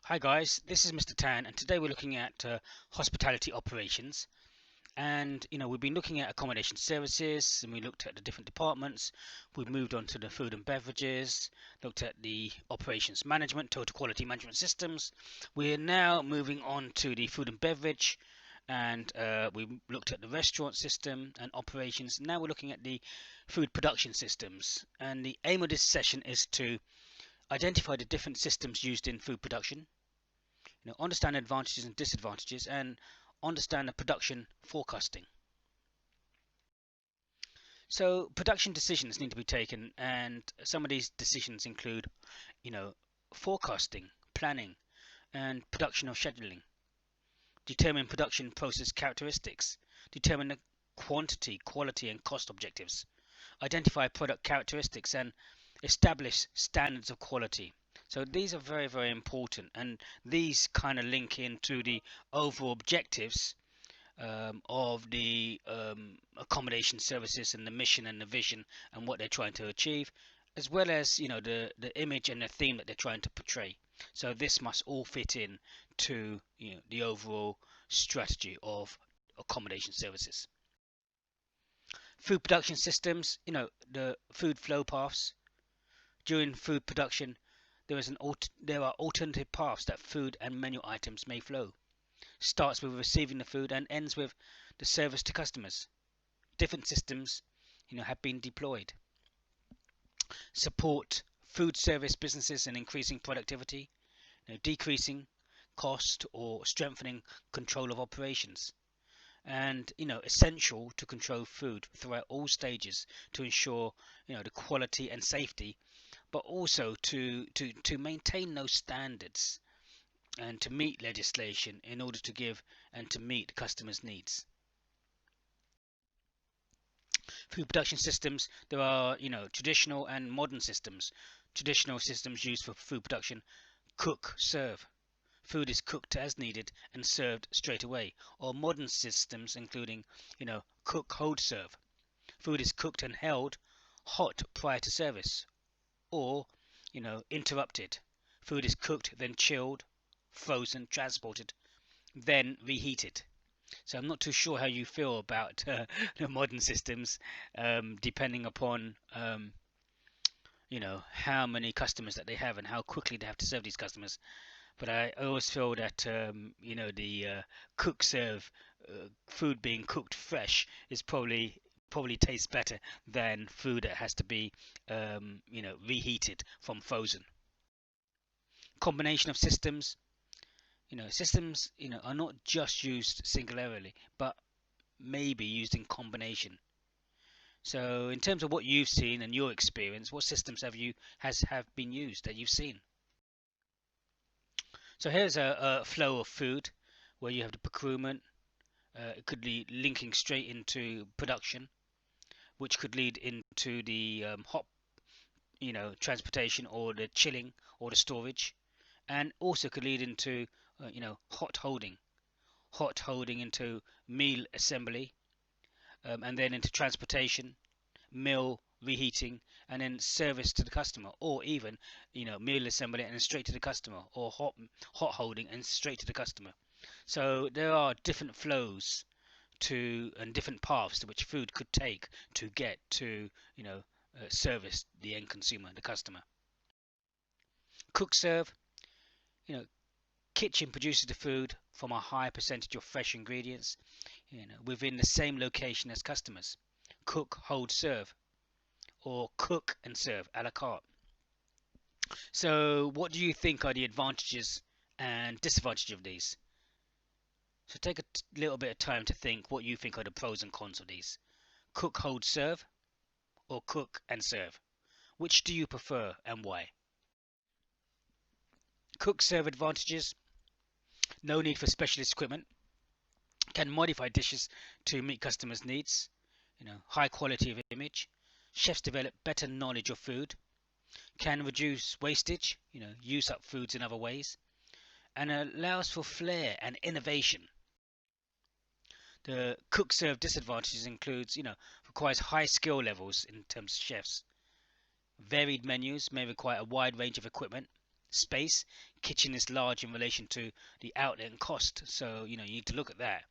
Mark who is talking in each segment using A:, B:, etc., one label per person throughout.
A: Hi guys, this is Mr. Tan, and today we're looking at hospitality operations. And we've been looking at accommodation services, and we looked at the different departments. We've moved on to the food and beverages, looked at the operations management, total quality management systems. We're now moving on to the food and beverage, and we looked at the restaurant system and operations. Now we're looking at the food production systems, and the aim of this session is to identify the different systems used in food production, understand advantages and disadvantages, and understand the production forecasting. So production decisions need to be taken, and some of these decisions include, forecasting, planning, and production or scheduling. Determine production process characteristics. Determine the quantity, quality, and cost objectives. Identify product characteristics and establish standards of quality. So these are very, very important, and these kind of link into the overall objectives of the accommodation services and the mission and the vision and what they're trying to achieve, as well as the image and the theme that they're trying to portray. So this must all fit in to the overall strategy of accommodation services. Food production systems, the food flow paths. During food production, there are alternative paths that food and menu items may flow. Starts with receiving the food and ends with the service to customers. Different systems, have been deployed. Support food service businesses in increasing productivity, decreasing cost or strengthening control of operations. And essential to control food throughout all stages to ensure the quality and safety, but also to maintain those standards and to meet legislation in order to give and to meet customers' needs. Food production systems, there are traditional and modern systems. Traditional systems used for food production: cook, serve. Food is cooked as needed and served straight away. Or modern systems including cook, hold, serve. Food is cooked and held hot prior to service. Or interrupted. Food is cooked, then chilled, frozen, transported, then reheated. So I'm not too sure how you feel about the modern systems, depending upon how many customers that they have and how quickly they have to serve these customers. But I always feel that the cook serve food being cooked fresh is probably tastes better than food that has to be reheated from frozen. Combination of systems. Systems are not just used singularly, but maybe used in combination. So in terms of what you've seen and your experience, what systems have been used that you've seen? So here's a flow of food where you have the procurement. It could be linking straight into production, which could lead into the hot transportation or the chilling or the storage, and also could lead into hot holding into meal assembly, and then into transportation, meal reheating, and then service to the customer, or even meal assembly and then straight to the customer, or hot holding and straight to the customer. So there are different flows and different paths to which food could take to get to service the end consumer, the customer. Cook serve, kitchen produces the food from a high percentage of fresh ingredients within the same location as customers. Cook, hold, serve, or cook and serve a la carte. So what do you think are the advantages and disadvantages of these? So take a little bit of time to think what you think are the pros and cons of these. Cook, hold, serve, or cook and serve. Which do you prefer and why? Cook serve advantages: no need for specialist equipment, can modify dishes to meet customers' needs, high quality of image, chefs develop better knowledge of food, can reduce wastage, use up foods in other ways, and allows for flair and innovation. The cook serve disadvantages includes, requires high skill levels in terms of chefs. Varied menus may require a wide range of equipment. Space, kitchen is large in relation to the outlet and cost, so you need to look at that.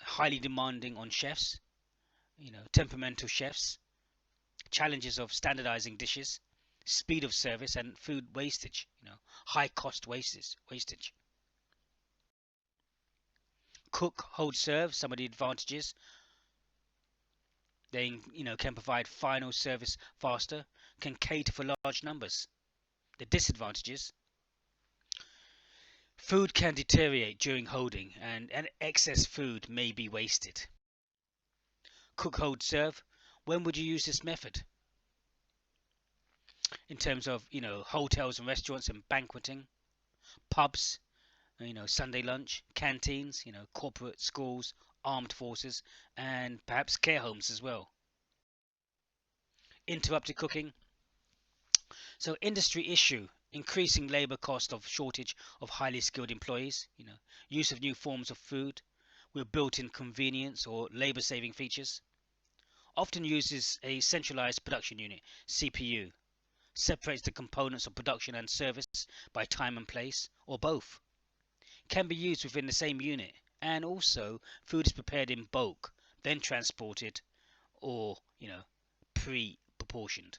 A: Highly demanding on chefs, temperamental chefs, challenges of standardizing dishes, speed of service, and food wastage, high cost wastage. Cook, hold, serve, some of the advantages: they can provide final service faster, can cater for large numbers. The disadvantages: food can deteriorate during holding, and excess food may be wasted. Cook, hold, serve, when would you use this method? In terms of hotels and restaurants and banqueting, pubs, Sunday lunch, canteens, corporate, schools, armed forces, and perhaps care homes as well. Interrupted cooking. So industry issue: increasing labor cost of shortage of highly skilled employees, use of new forms of food with built-in convenience or labor saving features. Often uses a centralized production unit, CPU, separates the components of production and service by time and place, or both. Can be used within the same unit, and also food is prepared in bulk, then transported, or pre-proportioned.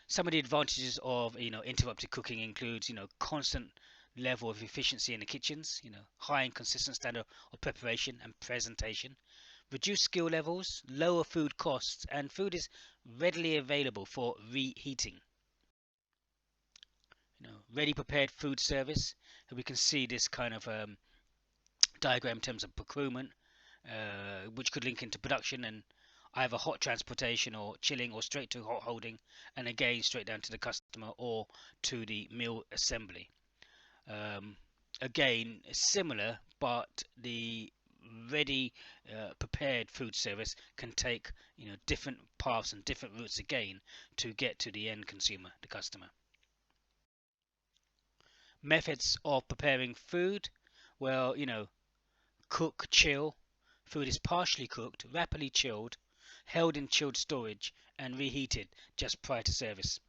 A: Some of the advantages of interrupted cooking includes constant level of efficiency in the kitchens, high and consistent standard of preparation and presentation, reduced skill levels, lower food costs, and food is readily available for reheating. Ready prepared food service. We can see this kind of diagram in terms of procurement, which could link into production and either hot transportation or chilling, or straight to hot holding, and again straight down to the customer or to the meal assembly. Again, similar, but the ready prepared food service can take different paths and different routes again to get to the end consumer, the customer. Methods of preparing food: well, cook, chill. Food is partially cooked, rapidly chilled, held in chilled storage, and reheated just prior to service.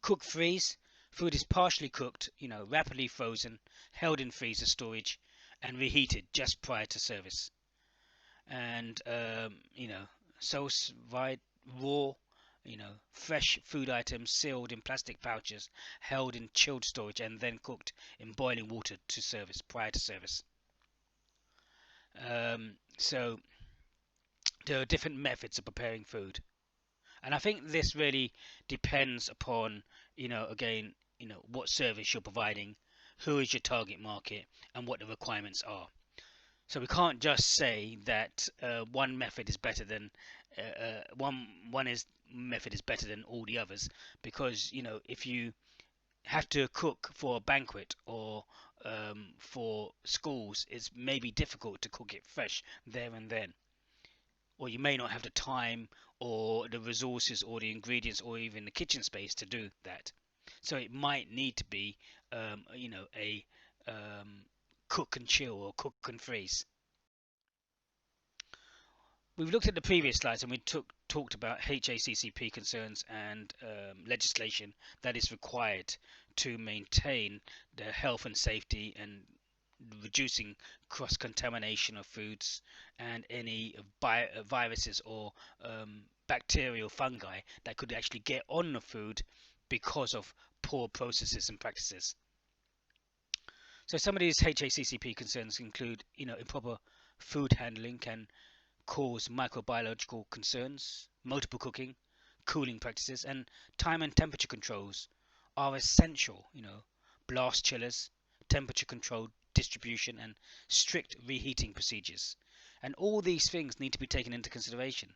A: Cook, freeze. Food is partially cooked, rapidly frozen, held in freezer storage, and reheated just prior to service. And sauce vide, raw, fresh food items sealed in plastic pouches, held in chilled storage, and then cooked in boiling water to service, prior to service. So there are different methods of preparing food, and I think this really depends upon again what service you're providing, who is your target market, and what the requirements are. So we can't just say that one method is better than method is better than all the others, because if you have to cook for a banquet or for schools, it's maybe difficult to cook it fresh there and then, or you may not have the time or the resources or the ingredients or even the kitchen space to do that. So it might need to be a cook and chill or cook and freeze. We've looked at the previous slides, and we talked about HACCP concerns and legislation that is required to maintain the health and safety and reducing cross-contamination of foods and any viruses or bacterial fungi that could actually get on the food because of poor processes and practices. So some of these HACCP concerns include improper food handling can cause microbiological concerns. Multiple cooking, cooling practices, and time and temperature controls are essential. Blast chillers, temperature controlled distribution, and strict reheating procedures. And all these things need to be taken into consideration.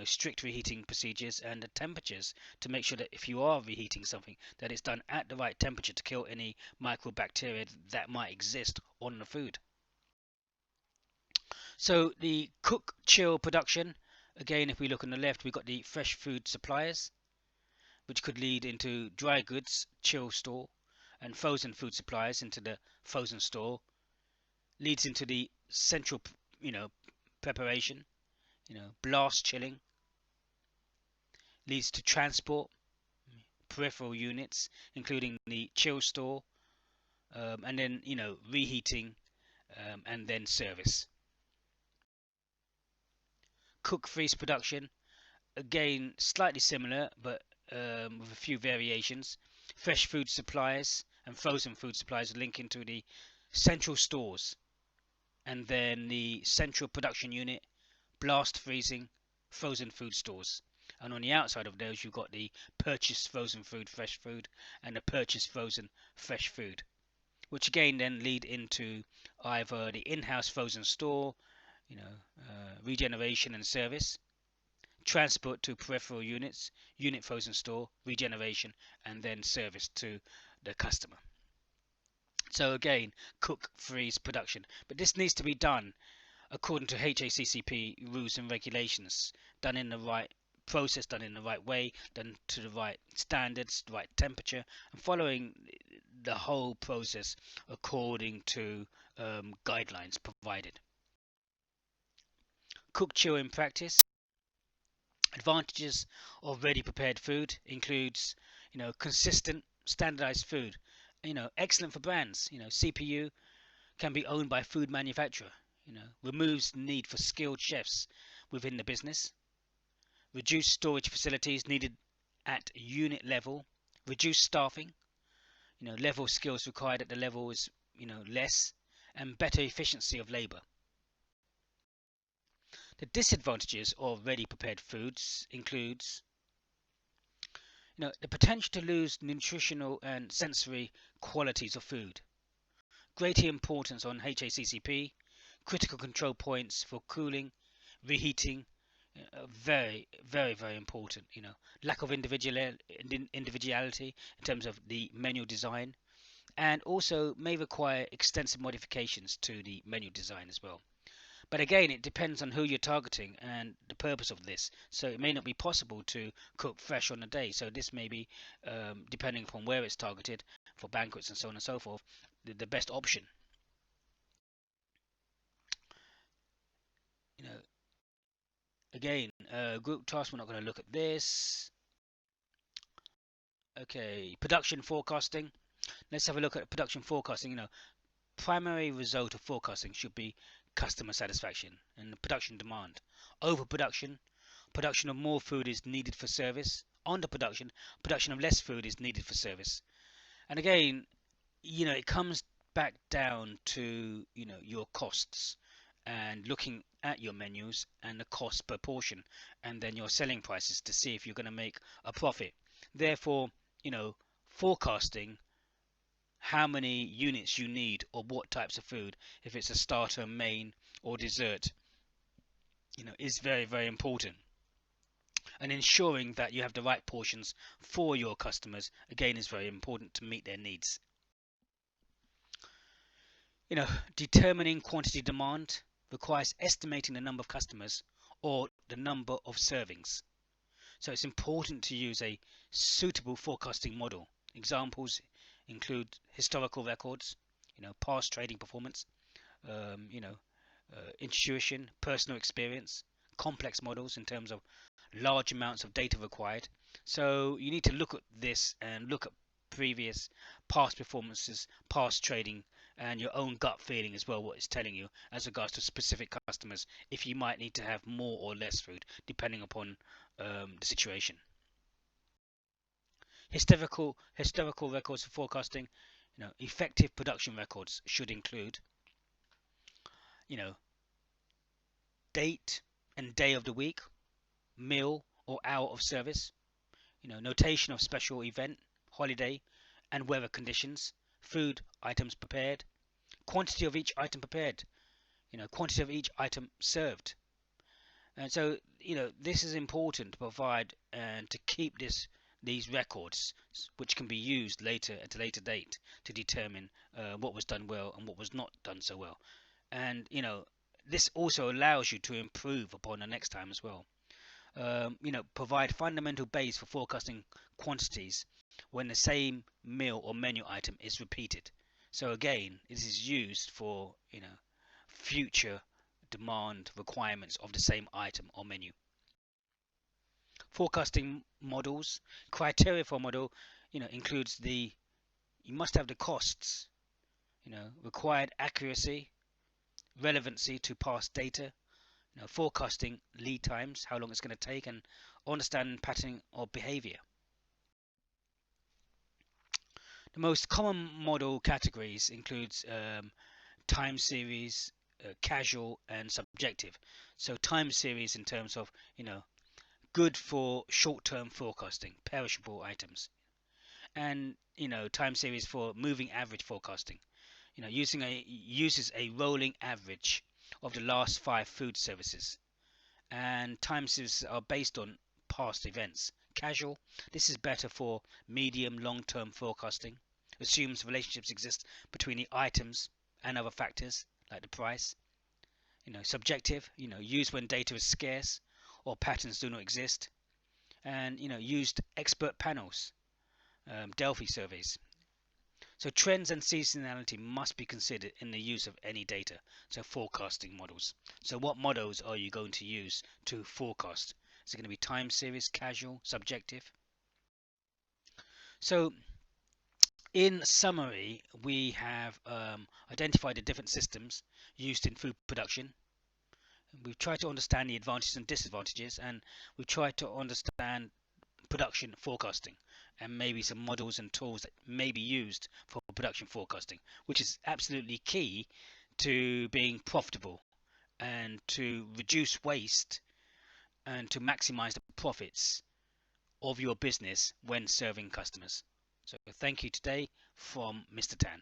A: Strict reheating procedures and the temperatures, to make sure that if you are reheating something, that it's done at the right temperature to kill any microbacteria that might exist on the food. So the cook chill production, again, if we look on the left, we've got the fresh food suppliers, which could lead into dry goods chill store, and frozen food suppliers into the frozen store, leads into the central preparation, blast chilling, leads to transport, peripheral units, including the chill store, and then reheating, and then service. Cook freeze production, again slightly similar, but with a few variations. Fresh food supplies and frozen food supplies link into the central stores, and then the central production unit, blast freezing, frozen food stores. And on the outside of those, you've got the purchased frozen food, fresh food, and the purchased frozen fresh food, which again then lead into either the in-house frozen store, regeneration and service, transport to peripheral units, unit frozen store, regeneration, and then service to the customer. So again, cook, freeze, production. But this needs to be done according to HACCP rules and regulations, done in the right process, done in the right way, done to the right standards, the right temperature, and following the whole process according to guidelines provided. Cook, chill in practice. Advantages of ready prepared food includes, consistent standardized food, excellent for brands. CPU can be owned by a food manufacturer, removes the need for skilled chefs within the business, reduced storage facilities needed at unit level, reduced staffing, level of skills required at the level is, less, and better efficiency of labor. The disadvantages of ready prepared foods includes, the potential to lose nutritional and sensory qualities of food. Greater importance on HACCP, critical control points for cooling, reheating, very, very, very important. Lack of individuality in terms of the menu design, and also may require extensive modifications to the menu design as well. But again, it depends on who you're targeting and the purpose of this. So it may not be possible to cook fresh on a day. So this may be, depending upon where it's targeted for banquets and so on and so forth, the best option. Again, group task, we're not going to look at this. Okay, production forecasting. Let's have a look at production forecasting. Primary result of forecasting should be customer satisfaction and production demand. Overproduction, production of more food is needed for service. Underproduction, production of less food is needed for service. And again, it comes back down to your costs and looking at your menus and the cost per portion, and then your selling prices to see if you're going to make a profit. Therefore, forecasting how many units you need or what types of food, if it's a starter, main, or dessert, is very, very important. And ensuring that you have the right portions for your customers, again, is very important to meet their needs. Determining quantity demand requires estimating the number of customers or the number of servings. So it's important to use a suitable forecasting model. Examples include historical records, past trading performance, intuition, personal experience, complex models in terms of large amounts of data required. So you need to look at this and look at previous past performances, past trading, and your own gut feeling as well, what it's telling you as regards to specific customers, if you might need to have more or less food depending upon the situation. Historical records for forecasting, effective production records should include, date and day of the week, meal or hour of service, notation of special event, holiday, and weather conditions, food items prepared, quantity of each item prepared, quantity of each item served. And so, this is important to provide and to keep these records, which can be used later at a later date to determine what was done well and what was not done so well. And this also allows you to improve upon the next time as well. Provide fundamental base for forecasting quantities when the same meal or menu item is repeated. So again, this is used for future demand requirements of the same item or menu. Forecasting models. Criteria for a model, includes you must have the costs, required accuracy, relevancy to past data, forecasting lead times, how long it's going to take, and understand pattern of behavior. The most common model categories includes time series, casual, and subjective. So time series in terms of good for short-term forecasting, perishable items, and time series for moving average forecasting. Uses a rolling average of the last 5 food services, and time series are based on past events. Casual, this is better for medium long-term forecasting, assumes relationships exist between the items and other factors like the price. Subjective, used when data is scarce or patterns do not exist, and used expert panels, Delphi surveys. So trends and seasonality must be considered in the use of any data, so forecasting models. So what models are you going to use to forecast? Is it going to be time series, casual, subjective? So in summary, we have identified the different systems used in food production. We've tried to understand the advantages and disadvantages, and we've tried to understand production forecasting and maybe some models and tools that may be used for production forecasting, which is absolutely key to being profitable and to reduce waste and to maximize the profits of your business when serving customers. So thank you today from Mr. Tan.